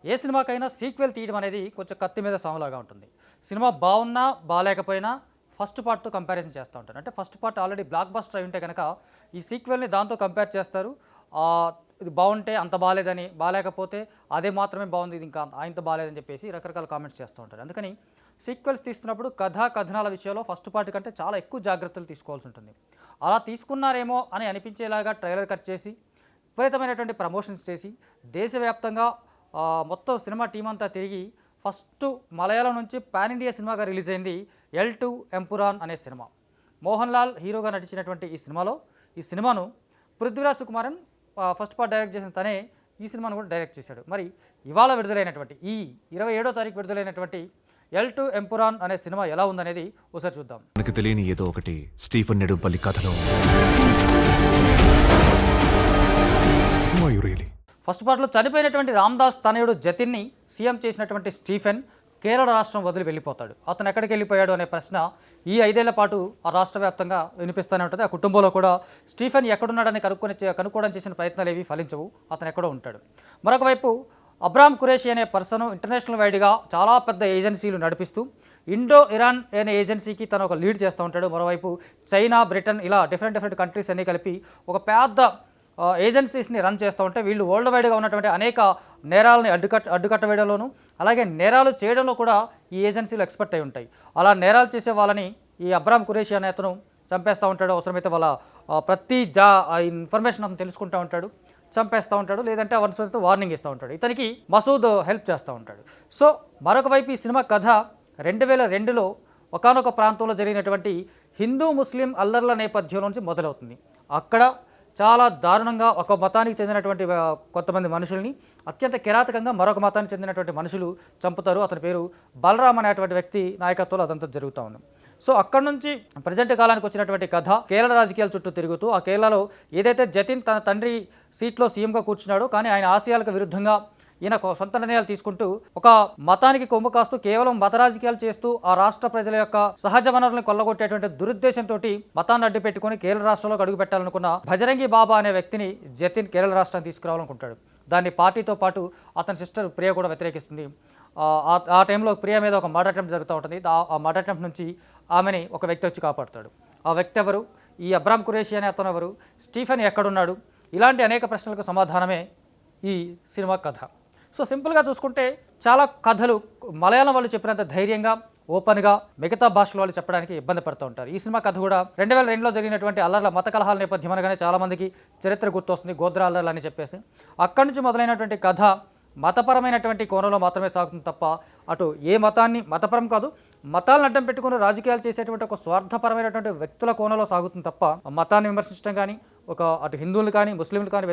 ఏ సినిమాకైనా sequel తీయడం అనేది కొంచెం కత్తి మీద సాములాగా ఉంటుంది. సినిమా బాగున్నా, బాలేకపోయినా ఫస్ట్ పార్ట్‌తో కంపారిజన్ చేస్తా ఉంటారు. అంటే first part already block buster అయి ఉంటే గనక, ఈ సీక్వెల్‌ని దాంతో కంపేర్ చేస్తారు. ఇది బావుంటే అంత బాలేదని, బాలేకపోతే అదే మాత్రమే బావుంది, ఇది ఇంకా అంత బాలేదని చెప్పేసి రకరకాల కామెంట్స్ చేస్తూ ఉంటారు. అందుకని సీక్వెల్స్ తీస్తున్నప్పుడు కథా, కథనాల విషయంలో ఫస్ట్ పార్ట్ కంటే చాలా ఎక్కువ జాగ్రత్తలు తీసుకోవాల్సి ఉంటుంది. అలా తీసుకున్నారేమో అని అనిపించేలాగా ట్రైలర్ కట్ చేసి, విపరీతమైనటువంటి ప్రమోషన్స్ చేసి, దేశవ్యాప్తంగా మొత్తం సినిమా టీమ్ అంతా తిరిగి ఫస్ట్ మలయాళం నుంచి పాన్ ఇండియా సినిమాగా రిలీజ్ అయింది ఎల్2 ఎంపురాన్ అనే సినిమా. మోహన్ లాల్ హీరోగా నటించినటువంటి ఈ సినిమాను Prithviraj Sukumaran first part direct చేసిన తనే ఈ సినిమాను కూడా డైరెక్ట్ చేశాడు. మరి ఇవాళ విడుదలైనటువంటి ఈ 27వ తారీఖు విడుదలైనటువంటి ఎల్2 ఎంపురాన్ అనే సినిమా ఎలా ఉందనేది ఒకసారి చూద్దాం. మనకు తెలియని ఏదో ఒకటి స్టీఫెన్ నెడుంపల్లి కథలో. ఫస్ట్ పార్ట్లో చనిపోయినటువంటి రామ్దాస్ తనయుడు జతిన్ని సీఎం చేసినటువంటి స్టీఫెన్ కేరళ రాష్ట్రం వదిలి వెళ్ళిపోతాడు. అతను ఎక్కడికి వెళ్ళిపోయాడు అనే ప్రశ్న ఈ 5 ఏళ్ల పాటు ఆ రాష్ట్ర వ్యాప్తంగా వినిపిస్తూనే ఉంటుంది. ఆ కుటుంబంలో కూడా స్టీఫెన్ ఎక్కడున్నాడని కనుక్కోవడం చేసిన ప్రయత్నాలు ఏవి ఫలించవు. అతను ఎక్కడో ఉంటాడు. మరొక వైపు అబ్రామ్ ఖురేషి అనే పర్సన్ ఇంటర్నేషనల్ వైడ్గా చాలా పెద్ద ఏజెన్సీలు నడిపిస్తూ ఇండో ఇరాన్ అనే ఏజెన్సీకి తను ఒక లీడ్ చేస్తూ ఉంటాడు. మరోవైపు చైనా, బ్రిటన్ ఇలా డిఫరెంట్ కంట్రీస్ అన్నీ కలిపి ఒక పెద్ద ఏజెన్సీస్ని రన్ చేస్తూ ఉంటే వీళ్ళు వరల్డ్ వైడ్గా ఉన్నటువంటి అనేక నేరాలని అడ్డుకట్ట వేయడంలోనూ, అలాగే నేరాలు చేయడంలో కూడా ఈ ఏజెన్సీలు ఎక్స్పర్ట్ అయి ఉంటాయి. అలా నేరాలు చేసే వాళ్ళని ఈ అబ్రామ్ ఖురేషి అనే అతను చంపేస్తూ ఉంటాడు. అవసరమైతే వాళ్ళ ప్రతి ఇన్ఫర్మేషన్ అతను తెలుసుకుంటూ ఉంటాడు, చంపేస్తూ ఉంటాడు, లేదంటే అవసరమైతే వార్నింగ్ ఇస్తూ ఉంటాడు. ఇతనికి మసూద్ హెల్ప్ చేస్తూ ఉంటాడు. సో మరొక వైపు ఈ సినిమా కథ 2002లో ఒకానొక ప్రాంతంలో జరిగినటువంటి హిందూ ముస్లిం అల్లర్ల నేపథ్యం నుంచి మొదలవుతుంది. అక్కడ చాలా దారుణంగా ఒక మతానికి చెందినటువంటి కొంతమంది మనుషుల్ని అత్యంత కిరాతకంగా మరొక మతానికి చెందినటువంటి మనుషులు చంపుతారు. అతని పేరు బలరామ్ అనేటువంటి వ్యక్తి నాయకత్వంలో అదంతా జరుగుతూ ఉంది. సో అక్కడ నుంచి ప్రజెంట్ కాలానికి వచ్చినటువంటి కథ కేరళ రాజకీయాల చుట్టూ తిరుగుతూ, ఆ కేరళలో ఏదైతే జతిన్ తన తండ్రి సీట్లో సీఎంగా కూర్చున్నాడో, కానీ ఆయన ఆశయాలకు విరుద్ధంగా ఈయన సొంత నిర్ణయాలు తీసుకుంటూ ఒక మతానికి కొమ్ము కాస్తూ కేవలం మత రాజకీయాలు చేస్తూ ఆ రాష్ట్ర ప్రజల యొక్క సహజ వనరులను కొల్లగొట్టేటువంటి దురుద్దేశంతో మతాన్ని అడ్డు పెట్టుకుని కేరళ రాష్ట్రంలోకి అడుగు పెట్టాలనుకున్న భజరంగి బాబా అనే వ్యక్తిని జతిన్ కేరళ రాష్ట్రాన్ని తీసుకురావాలనుకుంటాడు. దాన్ని పార్టీతో పాటు అతని సిస్టర్ ప్రియ కూడా వ్యతిరేకిస్తుంది. ఆ టైంలో ప్రియ మీద ఒక మర్డర్ అటెంప్ట్ జరుగుతూ ఉంటుంది. ఆ మర్డర్ అటెంప్ట్ నుంచి ఆమెని ఒక వ్యక్తి వచ్చి కాపాడుతాడు. ఆ వ్యక్తి ఎవరు? ఈ అబ్రామ్ ఖురేషి అనే అతను ఎవరు? స్టీఫెన్ ఎక్కడున్నాడు? ఇలాంటి అనేక ప్రశ్నలకు సమాధానమే ఈ సినిమా కథ. సో సింపుల్గా చూసుకుంటే చాలా కథలు మలయాళం వాళ్ళు చెప్పినంత ధైర్యంగా, ఓపెన్గా మిగతా భాషల వాళ్ళు చెప్పడానికి ఇబ్బంది పడుతూ ఉంటారు. ఈ సినిమా కథ కూడా 2002లో జరిగినటువంటి అల్లర్ల మత కలహాల నేపథ్యం అనగానే చాలామందికి చరిత్ర గుర్తొస్తుంది, గోద్రా అల్లర్లు అని చెప్పేసి. అక్కడి నుంచి మొదలైనటువంటి కథ మతపరమైనటువంటి కోణంలో మాత్రమే సాగుతుంది తప్ప, అటు ఏ మతాన్ని మతపరం కాదు, మతాలను అడ్డం పెట్టుకుని రాజకీయాలు చేసేటువంటి ఒక స్వార్థపరమైనటువంటి వ్యక్తుల కోణంలో సాగుతుంది తప్ప, మతాన్ని విమర్శించడం కానీ, అటు హిందువులు కానీ ముస్లింలు కానీ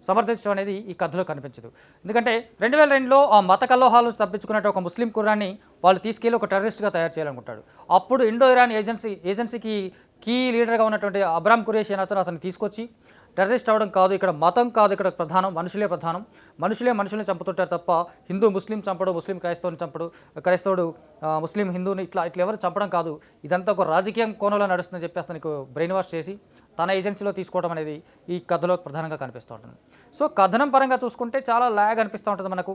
సమర్థించడం అనేది ఈ కథలో కనిపించదు. ఎందుకంటే 2002లో ఆ మత కల్లోహాలు తప్పించుకున్నట్టు ఒక ముస్లిం కుర్రాన్ని వాళ్ళు తీసుకెళ్ళి ఒక టెర్రరిస్ట్గా తయారు చేయాలనుకుంటాడు. అప్పుడు ఇండో ఇరాన్ ఏజెన్సీకి కీ లీడర్గా ఉన్నటువంటి అబ్రామ్ ఖురేషి అనే అతను తీసుకొచ్చి టెర్రరిస్ట్ అవడం కాదు, ఇక్కడ మతం కాదు, ఇక్కడ ప్రధానం మనుషులే ప్రధానం, మనుషుల్ని చంపుతుంటారు తప్ప హిందూ ముస్లిం చంపడు, ముస్లిం క్రైస్తవుని చంపడు, క్రైస్తవుడు ముస్లిం హిందువుని ఇట్లా ఎవరు చంపడం కాదు, ఇదంతా ఒక రాజకీయం కోణంలో నడుస్తుందని చెప్పేసి తనకు బ్రెయిన్ వాష్ చేసి తన ఏజెన్సీలో తీసుకోవడం అనేది ఈ కథలో ప్రధానంగా కనిపిస్తూ ఉంటుంది. సో కథనం పరంగా చూసుకుంటే చాలా ల్యాగ్ అనిపిస్తూ ఉంటుంది. మనకు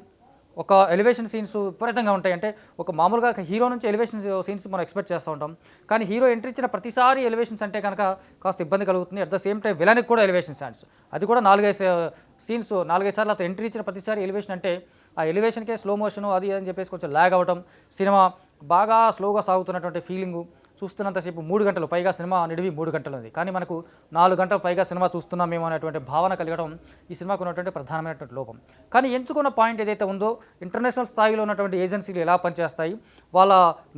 ఒక ఎలివేషన్ సీన్స్ విపరీతంగా ఉంటాయి. అంటే ఒక మామూలుగా హీరో నుంచి ఎలివేషన్ సీన్స్ మనం ఎక్స్పెక్ట్ చేస్తూ ఉంటాం, కానీ హీరో ఎంట్రీ ఇచ్చిన ప్రతిసారి ఎలివేషన్స్ అంటే కనుక కాస్త ఇబ్బంది కలుగుతుంది. అట్ ద సేమ్ టైం విలన్కి కూడా ఎలివేషన్ సీన్స్, అది కూడా 4-5 సార్లు అతను ఎంట్రీ ఇచ్చిన ప్రతిసారి ఎలివేషన్ అంటే ఆ ఎలివేషన్కే స్లో మోషన్ అది అని చెప్పేసి కొంచెం ల్యాగ్ అవ్వడం, సినిమా బాగా స్లోగా సాగుతున్నటువంటి ఫీలింగు. చూస్తున్నంతసేపు 3 గంటలు పైగా సినిమా నిడివి 3 గంటలు ఉంది, కానీ మనకు 4 గంటలు పైగా సినిమా చూస్తున్నామేమో అనేటువంటి భావన కలగడం ఈ సినిమాకు ఉన్నటువంటి ప్రధానమైనటువంటి లోపం. కానీ ఎంచుకున్న పాయింట్ ఏదైతే ఉందో, ఇంటర్నేషనల్ స్థాయిలో ఉన్నటువంటి ఏజెన్సీలు ఎలా పనిచేస్తాయి, వాళ్ళ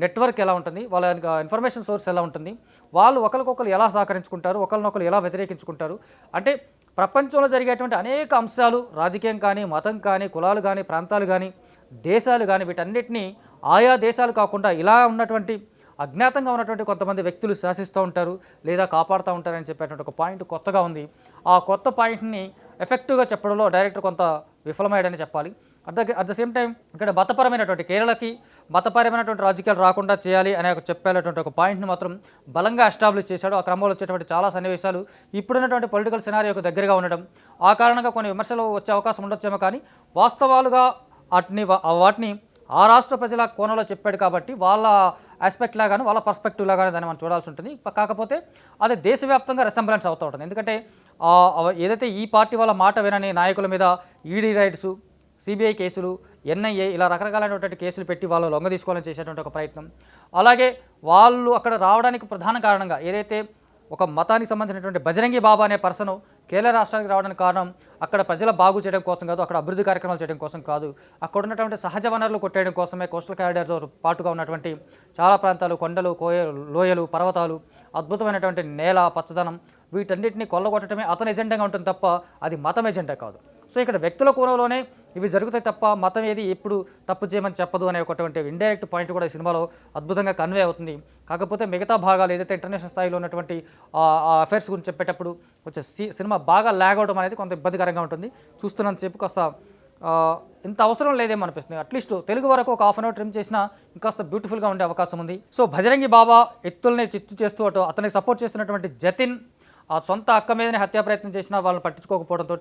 నెట్వర్క్ ఎలా ఉంటుంది, వాళ్ళ ఇన్ఫర్మేషన్ సోర్స్ ఎలా ఉంటుంది, వాళ్ళు ఒకరికొకరు ఎలా సహకరించుకుంటారు, ఒకరినొకరు ఎలా వ్యతిరేకించుకుంటారు, అంటే ప్రపంచంలో జరిగేటువంటి అనేక అంశాలు, రాజకీయం కానీ, మతం కానీ, కులాలు కానీ, ప్రాంతాలు కానీ, దేశాలు కానీ, వీటన్నిటినీ ఆయా దేశాలు కాకుండా ఇలా ఉన్నటువంటి అజ్ఞాతంగా ఉన్నటువంటి కొంతమంది వ్యక్తులు శాసిస్తూ ఉంటారు లేదా కాపాడుతూ ఉంటారని చెప్పేటువంటి ఒక పాయింట్ కొత్తగా ఉంది. ఆ కొత్త పాయింట్ని ఎఫెక్టివ్గా చెప్పడంలో డైరెక్టర్ కొంత విఫలమయ్యాడని చెప్పాలి. అట్ ద సేమ్ టైం ఇక్కడ మతపరమైనటువంటి కేరళకి మతపరమైనటువంటి రాజకీయాలు రాకుండా చేయాలి అనే ఒక చెప్పేటటువంటి ఒక పాయింట్ని మాత్రం బలంగా ఎస్టాబ్లిష్ చేశాడు. ఆ క్రమంలో వచ్చేటువంటి చాలా సన్నివేశాలు ఇప్పుడున్నటువంటి పొలిటికల్ సినారియోకి దగ్గరగా ఉండడం, ఆ కారణంగా కొన్ని విమర్శలు వచ్చే అవకాశం ఉండొచ్చేమో, కానీ వాస్తవాలుగా వాటిని ఆ రాష్ట్ర ప్రజల కోణంలో చెప్పాడు కాబట్టి వాళ్ళ ఆస్పెక్ట్ లాగాను వాళ్ళ పర్స్పెక్టివ్ లాగానే దాన్ని మనం చూడాల్సి ఉంటుంది. కాకపోతే అది దేశవ్యాప్తంగా రెసెంబ్లెన్స్ అవుతూ ఉంటుంది. ఎందుకంటే ఏదైతే ఈ పార్టీ వాళ్ళ మాట వినని నాయకుల మీద ఈడీ రైట్స్, సిబిఐ కేసులు, ఎన్ఐఏ ఇలా రకరకాలైనటువంటి కేసులు పెట్టి వాళ్ళు లొంగ తీసుకోవాలని చేసేటువంటి ఒక ప్రయత్నం, అలాగే వాళ్ళు అక్కడ రావడానికి ప్రధాన కారణంగా ఏదైతే ఒక మతానికి సంబంధించినటువంటి బజరంగి బాబా అనే పర్సన్ కేరళ రాష్ట్రానికి రావడానికి కారణం అక్కడ ప్రజల బాగు చేయడం కోసం కాదు, అక్కడ అభివృద్ధి కార్యక్రమాలు చేయడం కోసం కాదు, అక్కడ ఉన్నటువంటి సహజ వనరులు కొట్టేయడం కోసమే కోస్టల్ కారిడార్తో పాటుగా ఉన్నటువంటి చాలా ప్రాంతాలు, కొండలు, లోయలు, పర్వతాలు, అద్భుతమైనటువంటి నేల, పచ్చదనం, వీటన్నిటిని కొల్లగొట్టడమే అతని ఎజెండాగా ఉంటుంది తప్ప అది మతం ఎజెండా కాదు. సో ఇక్కడ వ్యక్తుల కోణంలోనే ఇవి జరుగుతాయి తప్ప మతం ఏది ఎప్పుడు తప్పు చేయమని చెప్పదు అనే ఒకటువంటి ఇండైరెక్ట్ పాయింట్ కూడా ఈ సినిమాలో అద్భుతంగా కన్వే అవుతుంది. కాకపోతే మిగతా భాగాలు ఏదైతే ఇంటర్నేషనల్ స్థాయిలో ఉన్నటువంటి అఫైర్స్ గురించి చెప్పేటప్పుడు వచ్చే సినిమా బాగా ల్యాగ్ అవడం అనేది కొంత ఇబ్బందికరంగా ఉంటుంది. చూస్తున్నంతసేపు కాస్త ఇంత అవసరం లేదేమో అనిపిస్తుంది. అట్లీస్ట్ తెలుగు వరకు ఒక హాఫ్ అన్ అవర్ ట్రిమ్ చేసినా ఇంకాస్త బ్యూటిఫుల్గా ఉండే అవకాశం ఉంది. సో భజరంగి బాబా ఎత్తుల్ని చిత్తు చేస్తూ అతనికి సపోర్ట్ చేస్తున్నటువంటి జతిన్ ఆ సొంత అక్క మీదనే హత్యా ప్రయత్నం చేసినా వాళ్ళని పట్టించుకోకపోవడంతో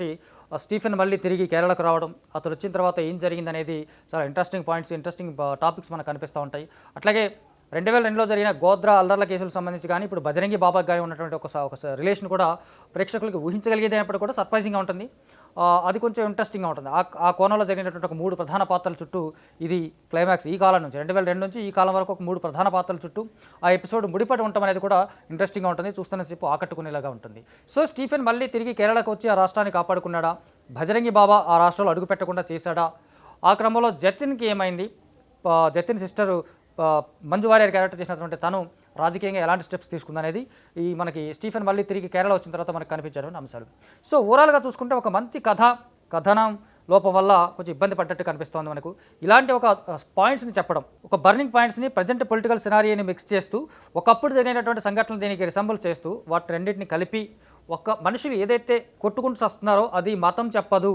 స్టీఫెన్ మళ్ళీ తిరిగి కేరళకు రావడం, అతను వచ్చిన తర్వాత ఏం జరిగింది అనేది చాలా ఇంట్రెస్టింగ్ పాయింట్స్, ఇంట్రెస్టింగ్ టాపిక్స్ మనకు కనిపిస్తూ ఉంటాయి. అట్లాగే 2002లో జరిగిన గోద్రా అల్లర్ల కేసులకు సంబంధించి కానీ ఇప్పుడు బజరంగి బాబాకి కానీ ఉన్నటువంటి ఒక రిలేషన్ కూడా ప్రేక్షకులకు ఊహించగలిగేదైనప్పుడు కూడా సర్ప్రైజింగ్గా ఉంటుంది. అది కొంచెం ఇంట్రెస్టింగ్గా ఉంటుంది. ఆ కోణంలో జరిగినటువంటి ఒక 3 ప్రధాన పాత్రల చుట్టూ ఇది క్లైమాక్స్. ఈ కాలం నుంచి 2002 నుంచి ఈ కాలం వరకు ఒక 3 ప్రధాన పాత్రల చుట్టూ ఆ ఎపిసోడ్ ముడిపడి ఉండటం అనేది కూడా ఇంట్రెస్టింగ్గా ఉంటుంది, చూస్తున్నసేపు ఆకట్టుకునేలాగా ఉంటుంది. సో స్టీఫెన్ మళ్ళీ తిరిగి కేరళకు వచ్చి ఆ రాష్ట్రాన్ని కాపాడుకున్నాడా, భజరంగి బాబా ఆ రాష్ట్రంలో అడుగు పెట్టకుండా చేశాడా, ఆ క్రమంలో జతిన్కి ఏమైంది, జతిన్ సిస్టరు మంజు వారియర్ క్యారెక్టర్ చేసినటువంటి తను రాజకీయంగా ఎలాంటి స్టెప్స్ తీసుకుందనేది ఈ మనకి స్టీఫెన్ మళ్ళీ తిరిగి కేరళ వచ్చిన తర్వాత మనకు కనిపించేటువంటి అంశాలు. సో ఓవరాల్గా చూసుకుంటే ఒక మంచి కథనం లోపం వల్ల కొంచెం ఇబ్బంది పడ్డట్టు కనిపిస్తోంది మనకు. ఇలాంటి ఒక పాయింట్స్ని చెప్పడం, ఒక బర్నింగ్ పాయింట్స్ని ప్రజెంట్ పొలిటికల్ సినారియోని మిక్స్ చేస్తూ ఒకప్పుడు జరిగినటువంటి సంఘటనలు దీనికి రిసెంబుల్ చేస్తూ వాటి రెండింటిని కలిపి ఒక మనుషులు ఏదైతే కొట్టుకుంటూ వస్తున్నారో అది మతం చెప్పదు,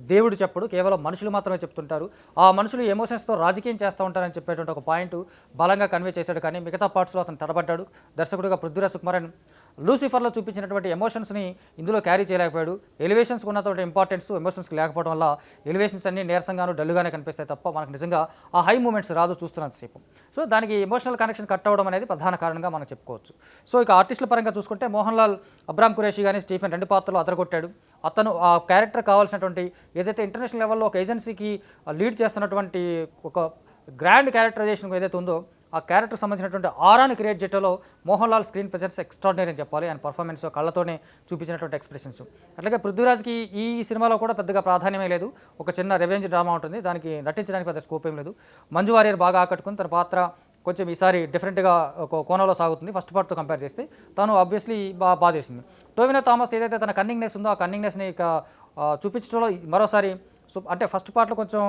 దేవుడు చెప్పడు, కేవలం మనుషులు మాత్రమే చెప్తుంటారు, ఆ మనుషులు ఎమోషన్స్తో రాజకీయం చేస్తూ ఉంటారని చెప్పేటువంటి ఒక పాయింట్ బలంగా కన్వే చేశాడు. కానీ మిగతా పార్ట్స్లో అతను తడబడ్డాడు. దర్శకుడిగా పృథ్వీరాజ్ సుకుమారన్ లూసిఫర్లో చూపించినటువంటి ఎమోషన్స్ని ఇందులో క్యారీ చేయలేకపోయాడు. ఎలివేషన్స్కి ఉన్నటువంటి ఇంపార్టెన్స్ ఎమోషన్స్కి లేకపోవడం వల్ల ఎలివేషన్స్ అన్ని నీరసంగాను డల్లుగానే కనిపిస్తాయి తప్ప మనకు నిజంగా ఆ హై మూమెంట్స్ రాదు చూస్తున్నంతసేపు. సో దానికి ఎమోషనల్ కనెక్షన్ కట్ అవ్వడం అనేది ప్రధాన కారణంగా మనం చెప్పుకోవచ్చు. సో ఇక ఆర్టిస్టుల పరంగా చూసుకుంటే మోహన్ లాల్, అబ్రామ్ ఖురేషి కానీ స్టీఫెన్ 2 పాత్రలు అదరగొట్టాడు. అతను ఆ క్యారెక్టర్ కావాల్సినటువంటి ఏదైతే ఇంటర్నేషనల్ లెవెల్లో ఒక ఏజెన్సీకి లీడ్ చేస్తున్నటువంటి ఒక గ్రాండ్ క్యారెక్టరైజేషన్ ఏదైతే ఉందో ఆ క్యారెక్టర్ సంబంధించినటువంటి ఆరాని క్రియేట్ చేయడంలో Mohan Lal screen presence extraordinary అని చెప్పాలి. ఆయన పర్ఫార్మెన్స్ కళ్ళతోనే చూపించినటువంటి ఎక్స్ప్రెషన్స్. అట్లాగే పృథ్వీరాజ్కి ఈ సినిమాలో కూడా పెద్దగా ప్రాధాన్యమే లేదు. ఒక చిన్న రెవెంజ్ డ్రామా ఉంటుంది, దానికి నటించడానికి పెద్ద స్కోప్ ఏం లేదు. మంజు వారియర్ బాగా ఆకట్టుకుని తన పాత్ర కొంచెం ఈసారి డిఫరెంట్గా ఒక కోణంలో సాగుతుంది ఫస్ట్ పార్ట్తో కంపేర్ చేస్తే. తను ఆబ్వియస్లీ బాగా చేసింది. టోవినో థామస్ ఏదైతే తన కన్నింగ్నెస్ ఉందో ఆ కన్నింగ్నెస్ని ఇక చూపించడంలో మరోసారి అంటే ఫస్ట్ పార్ట్లో కొంచెం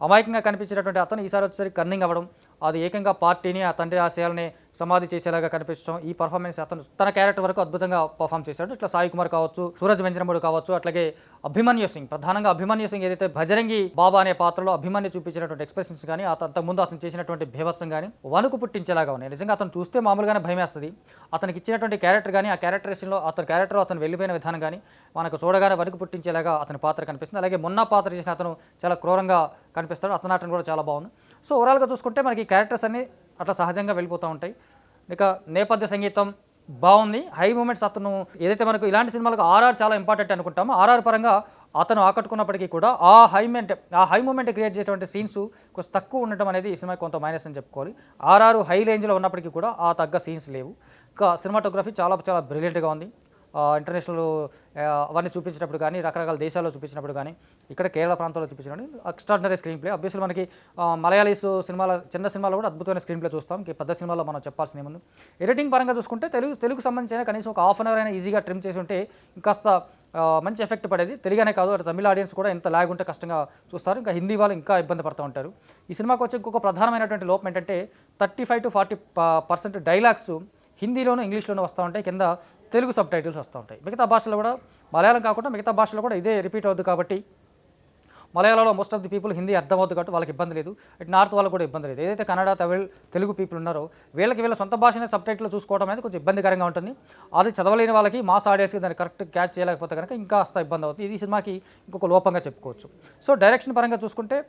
అమాయకంగా కనిపించేటటువంటి అతను ఈసారి వచ్చేసరికి కన్నింగ్ అవ్వడం, అది ఏకంగా పార్టీని ఆ తండ్రి ఆశయాలని సమాధి చేసేలాగా కనిపించడం, ఈ పర్ఫార్మెన్స్ అతను తన క్యారెక్టర్ వరకు అద్భుతంగా పర్ఫామ్ చేశాడు. ఇట్లా సాయి కుమార్ కావచ్చు, సూరజ్ వెంజనముడు కావచ్చు, అట్లాగే అభిమన్యు సింగ్, ప్రధానంగా అభిమన్యు సింగ్ ఏదైతే భజరంగి బాబా అనే పాత్రలో అభిమన్యు చూపించినటువంటి ఎక్స్ప్రెషన్స్ కానీ అంతకుముందు అతను చేసినటువంటి భీభత్సం కానీ వణుకు పుట్టించేలాగా ఉన్నాయి. నిజంగా అతను చూస్తే మామూలుగానే భయం వేస్తుంది. అతనికి ఇచ్చినటువంటి క్యారెక్టర్ కానీ ఆ క్యారెక్టరేషన్లో అతను వెళ్ళిపోయిన విధానం కానీ మనకు చూడగానే వణుకు పుట్టించేలాగా అతని పాత్ర కనిపిస్తుంది. అలాగే మొన్న పాత్ర చేసిన అతను చాలా క్రూరంగా కనిపిస్తాడు, అతని ఆటను కూడా చాలా బాగుంది. సో ఓవరాల్గా చూసుకుంటే మనకి క్యారెక్టర్స్ అన్నీ అట్లా సహజంగా వెళ్ళిపోతూ ఉంటాయి. ఇక నేపథ్య సంగీతం బాగుంది, హై మూమెంట్స్. అతను ఏదైతే మనకు ఇలాంటి సినిమాలకు ఆర్ఆర్ చాలా ఇంపార్టెంట్ అనుకుంటామో ఆర్ఆర్ పరంగా అతను ఆకట్టుకున్నప్పటికీ కూడా ఆ హై మూమెంట్ క్రియేట్ చేసేటువంటి సీన్స్ కొంచెం తక్కువ ఉండటం అనేది ఈ సినిమాకి కొంత మైనస్ అని చెప్పుకోవాలి. ఆర్ఆర్ హై రేంజ్లో ఉన్నప్పటికీ కూడా ఆ తగ్గ సీన్స్ లేవు. ఇంకా సినిమాటోగ్రఫీ చాలా చాలా బ్రిలియంట్గా ఉంది. ఇంటర్నేషనల్ అవన్నీ చూపించినప్పుడు కానీ రకరకాల దేశాల్లో చూపించినప్పుడు కానీ ఇక్కడ కేరళ ప్రాంతంలో చూపించినప్పుడు ఎక్స్ట్రాడినరీ స్క్రీన్ ప్లే. అబ్వియస్లీ మనకి మలయాళీస్ సినిమాల చిన్న సినిమాలో కూడా అద్భుతమైన స్క్రీన్ ప్లే చూస్తాం. పెద్ద సినిమాలో మనం చెప్పాల్సిన ఏముంది. ఎడిటింగ్ పరంగా చూసుకుంటే తెలుగు సంబంధించిన కనీసం ఒక హాఫ్ అన్ అవర్ అయినా ఈజీగా ట్రిమ్ చేసి ఉంటే ఇంకాస్త మంచి ఎఫెక్ట్ పడేది. తెలుగునే కాదు అటు తమిళ ఆడియన్స్ కూడా ఎంత లాగ్ ఉంటే కష్టంగా చూస్తారు, ఇంకా హిందీ వాళ్ళు ఇంకా ఇబ్బంది పడుతూ ఉంటారు. ఈ సినిమాకి వచ్చే ఇంకొక ప్రధానమైనటువంటి లోపం ఏంటంటే 35 to 40% డైలాగ్స్ హిందీలోనూ ఇంగ్లీష్లోనూ వస్తూ ఉంటాయి, కింద తెలుగు సబ్ టైటిల్స్ వస్తూ ఉంటాయి. మిగతా భాషలో కూడా మలయాళం కాకుండా మిగతా భాషలో కూడా ఇదే రిపీట్ అవుతుంది కాబట్టి మలయాళంలో most of the people Hindi అర్థమవుతుంది కాబట్టి వాళ్ళకి ఇబ్బంది లేదు. ఇటు నార్త్ వాళ్ళకి కూడా ఇబ్బంది లేదు. ఏదైతే కన్నడ, తమిళ్, తెలుగు పీపుల్ ఉన్నారో వీళ్ళ సొంత భాషనే సబ్‌టైటిల్‌లో చూసుకోవడం అనేది కొంచెం ఇబ్బందికరంగా ఉంటుంది. అది చదవలేని వాళ్ళకి మాస్ ఆడియన్స్‌కి దాన్ని కరెక్ట్ క్యాచ్ చేయలేకపోతే కనుక ఇంకాస్త ఇబ్బంది అవుతుంది. ఇది ఈ సినిమాకి ఇంకొక లోపంగా చెప్పుకోవచ్చు. సో డైరెక్షన్ పరంగా చూసుకుంటే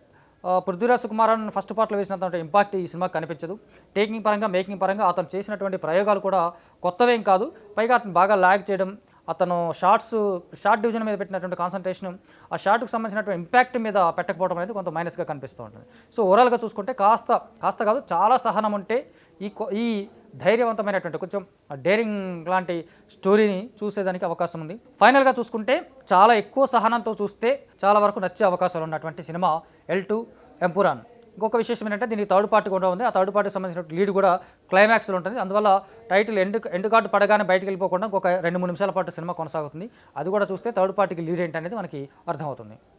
పృథ్వీరాజ్ సుకుమారన్ ఫస్ట్ పార్ట్‌లో వేసినంత ఇంపాక్ట్ ఈ సినిమాకి కనిపించదు. టేకింగ్ పరంగా, మేకింగ్ పరంగా అతను చేసినటువంటి ప్రయోగాలు కూడా కొత్తవేం కాదు. పైగా అతను బాగా లాగ్ చేయడం, అతను షార్ట్ డివిజన్ మీద పెట్టినటువంటి కాన్సంట్రేషన్, ఆ షాట్‌కు సంబంధించినటువంటి ఇంపాక్ట్ మీద పెట్టకపోవడం అనేది కొంత మైనస్‌గా కనిపిస్తూ ఉంటుంది. సో ఓవరాల్‌గా చూసుకుంటే కాస్త కాదు చాలా సహనం ఉంటే ఈ ధైర్యవంతమైనటువంటి కొంచెం డేరింగ్ లాంటి స్టోరీని చూసేదానికి అవకాశం ఉంది. ఫైనల్‌గా చూసుకుంటే చాలా ఎక్కువ సహనంతో చూస్తే చాలా వరకు నచ్చే అవకాశాలు ఉన్నటువంటి సినిమా ఎల్2 ఎంపురాన్. ఇంకొక విశేషం ఏంటంటే దీనికి థర్డ్ పార్ట్ కూడా ఉంది. ఆ థర్డ్ పార్ట్‌కి సంబంధించిన లీడ్ కూడా క్లైమాక్స్‌లో ఉంటుంది. అందువల్ల టైటిల్ ఎండ్ కార్డ్ పడగానే బయటికి వెళ్ళిపోకుండా ఇంకొక 2-3 నిమిషాల పాటు సినిమా కొనసాగుతుంది. అది కూడా చూస్తే థర్డ్ పార్ట్‌కి లీడ్ ఏంటనేది మనకి అర్థమవుతుంది.